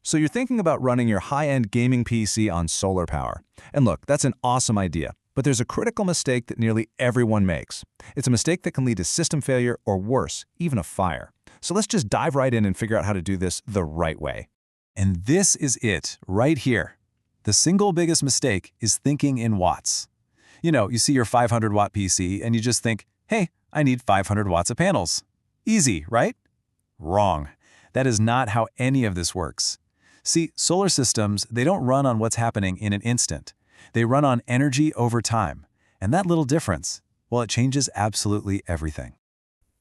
So you're thinking about running your high-end gaming PC on solar power. And look, that's an awesome idea, but there's a critical mistake that nearly everyone makes. It's a mistake that can lead to system failure or worse, even a fire. So let's just dive right in and figure out how to do this the right way. And this is it, right here. The single biggest mistake is thinking in watts. You see your 500-watt PC and you just think, hey, I need 500 watts of panels. Easy, right? Wrong. That is not how any of this works. See, solar systems, they don't run on what's happening in an instant. They run on energy over time. And that little difference, well, it changes absolutely everything.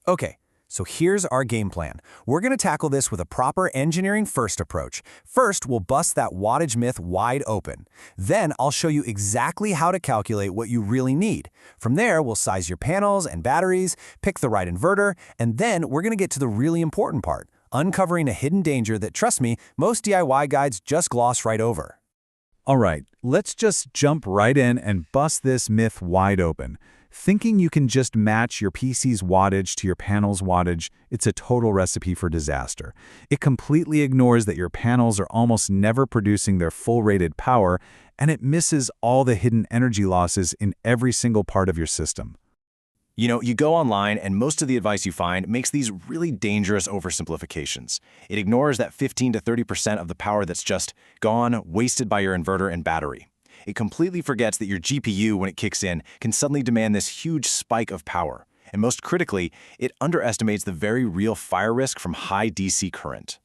Okay, so here's our game plan. We're going to tackle this with a proper engineering-first approach. First, we'll bust that wattage myth wide open. Then, I'll show you exactly how to calculate what you really need. From there, we'll size your panels and batteries, pick the right inverter, and then we're going to get to the really important part, uncovering a hidden danger that, trust me, most DIY guides just gloss right over. All right, let's just jump right in and bust this myth wide open. Thinking you can just match your PC's wattage to your panel's wattage, it's a total recipe for disaster. It completely ignores that your panels are almost never producing their full rated power, and it misses all the hidden energy losses in every single part of your system. You go online and most of the advice you find makes these really dangerous oversimplifications. It ignores that 15 to 30% of the power that's just gone, wasted by your inverter and battery. It completely forgets that your GPU, when it kicks in, can suddenly demand this huge spike of power. And most critically, it underestimates the very real fire risk from high DC current.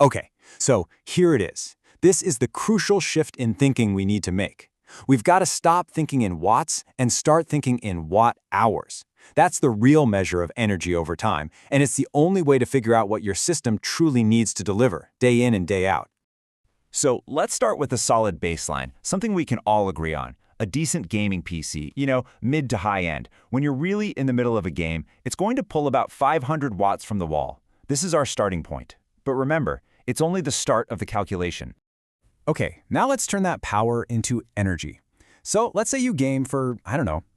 Okay, so here it is. This is the crucial shift in thinking we need to make. We've got to stop thinking in watts and start thinking in watt-hours. That's the real measure of energy over time, and it's the only way to figure out what your system truly needs to deliver, day in and day out. So let's start with a solid baseline, something we can all agree on. A decent gaming PC, mid to high end. When you're really in the middle of a game, it's going to pull about 500 watts from the wall. This is our starting point. But remember, it's only the start of the calculation. Okay, now let's turn that power into energy. So let's say you game for,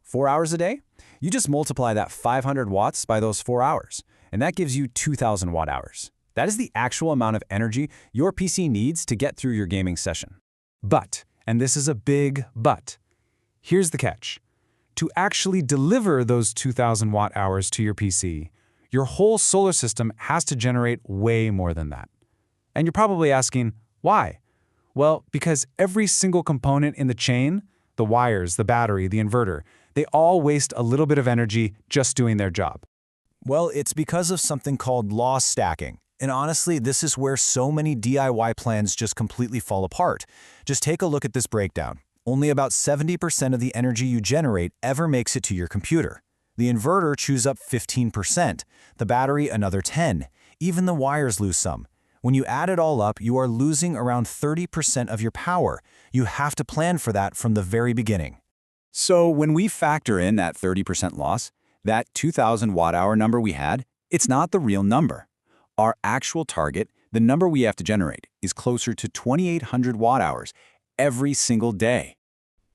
4 hours a day. You just multiply that 500 watts by those 4 hours, and that gives you 2,000 watt-hours. That is the actual amount of energy your PC needs to get through your gaming session. But, and this is a big but, here's the catch. To actually deliver those 2,000 watt-hours to your PC, your whole solar system has to generate way more than that. And you're probably asking, why? Well, because every single component in the chain, the wires, the battery, the inverter, they all waste a little bit of energy just doing their job. Well, it's because of something called loss stacking. And honestly, this is where so many DIY plans just completely fall apart. Just take a look at this breakdown. Only about 70% of the energy you generate ever makes it to your computer. The inverter chews up 15%, the battery another 10%. Even the wires lose some. When you add it all up, you are losing around 30% of your power. You have to plan for that from the very beginning. So when we factor in that 30% loss, that 2,000 watt-hour number we had, it's not the real number. Our actual target, the number we have to generate, is closer to 2,800 watt-hours every single day.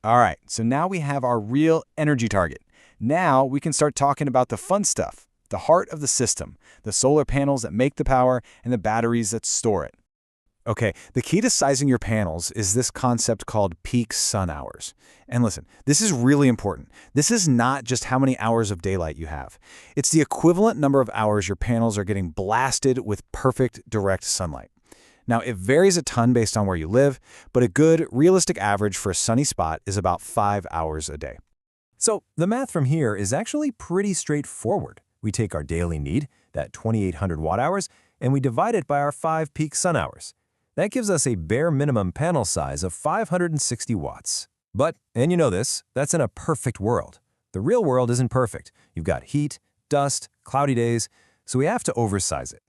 All right, so now we have our real energy target. Now we can start talking about the fun stuff. The heart of the system, the solar panels that make the power, and the batteries that store it. Okay, the key to sizing your panels is this concept called peak sun hours. And listen, this is really important. This is not just how many hours of daylight you have. It's the equivalent number of hours your panels are getting blasted with perfect direct sunlight. Now, it varies a ton based on where you live, but a good, realistic average for a sunny spot is about 5 hours a day. So the math from here is actually pretty straightforward. We take our daily need, that 2,800 watt-hours, and we divide it by our 5 peak sun hours. That gives us a bare minimum panel size of 560 watts. But, and you know this, that's in a perfect world. The real world isn't perfect. You've got heat, dust, cloudy days, so we have to oversize it.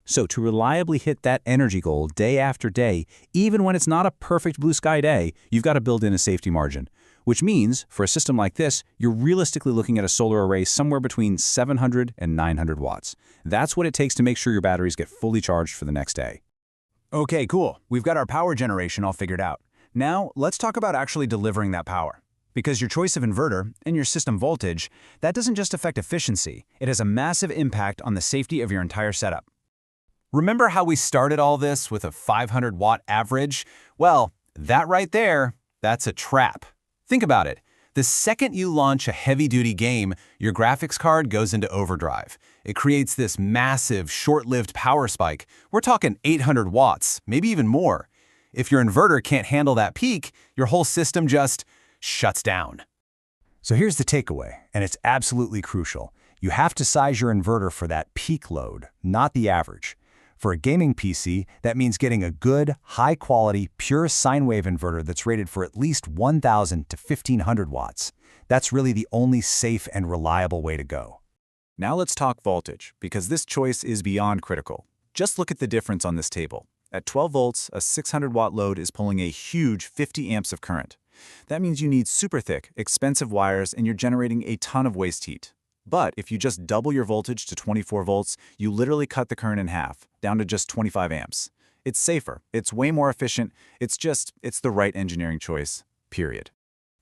So to reliably hit that energy goal day after day, even when it's not a perfect blue sky day, you've got to build in a safety margin. Which means, for a system like this, you're realistically looking at a solar array somewhere between 700 and 900 watts. That's what it takes to make sure your batteries get fully charged for the next day. Okay, cool. We've got our power generation all figured out. Now, let's talk about actually delivering that power. Because your choice of inverter and your system voltage, that doesn't just affect efficiency, it has a massive impact on the safety of your entire setup. Remember how we started all this with a 500-watt average? Well, that right there, that's a trap. Think about it. The second you launch a heavy-duty game, your graphics card goes into overdrive. It creates this massive, short-lived power spike. We're talking 800 watts, maybe even more. If your inverter can't handle that peak, your whole system just shuts down. So here's the takeaway, and it's absolutely crucial. You have to size your inverter for that peak load, not the average. For a gaming PC, that means getting a good, high-quality, pure sine wave inverter that's rated for at least 1,000 to 1,500 watts. That's really the only safe and reliable way to go. Now let's talk voltage, because this choice is beyond critical. Just look at the difference on this table. At 12 volts, a 600-watt load is pulling a huge 50 amps of current. That means you need super thick, expensive wires, and you're generating a ton of waste heat. But if you just double your voltage to 24 volts, you literally cut the current in half, down to just 25 amps. It's safer, it's way more efficient, it's the right engineering choice, period.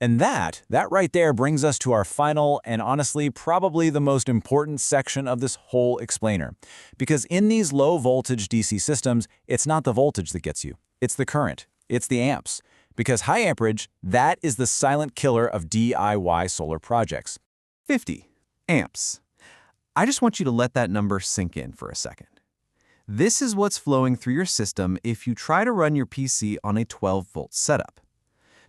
And that right there brings us to our final and honestly probably the most important section of this whole explainer. Because in these low-voltage DC systems, it's not the voltage that gets you. It's the current. It's the amps. Because high amperage, that is the silent killer of DIY solar projects. 50 amps. I just want you to let that number sink in for a second. This is what's flowing through your system if you try to run your PC on a 12-volt setup.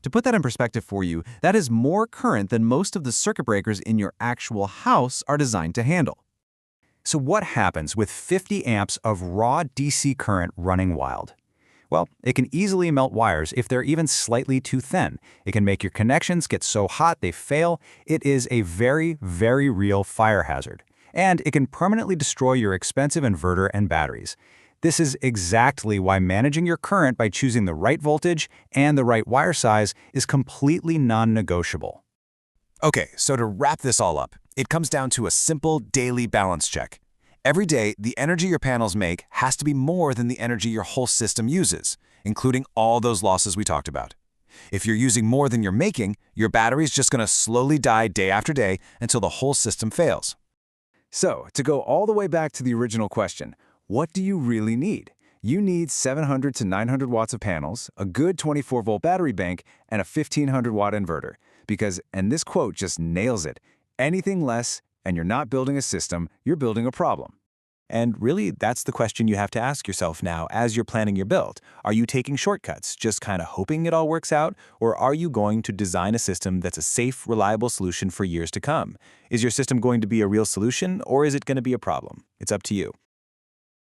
To put that in perspective for you, that is more current than most of the circuit breakers in your actual house are designed to handle. So what happens with 50 amps of raw DC current running wild? Well, it can easily melt wires if they're even slightly too thin. It can make your connections get so hot they fail. It is a very, very real fire hazard. And it can permanently destroy your expensive inverter and batteries. This is exactly why managing your current by choosing the right voltage and the right wire size is completely non-negotiable. Okay, so to wrap this all up, it comes down to a simple daily balance check. Every day, the energy your panels make has to be more than the energy your whole system uses, including all those losses we talked about. If you're using more than you're making, your battery's just going to slowly die day after day until the whole system fails. So, to go all the way back to the original question, what do you really need? You need 700 to 900 watts of panels, a good 24-volt battery bank, and a 1,500-watt inverter. Because, and this quote just nails it, anything less, and you're not building a system, you're building a problem. And really, that's the question you have to ask yourself now as you're planning your build. Are you taking shortcuts, just kind of hoping it all works out? Or are you going to design a system that's a safe, reliable solution for years to come? Is your system going to be a real solution, or is it going to be a problem? It's up to you.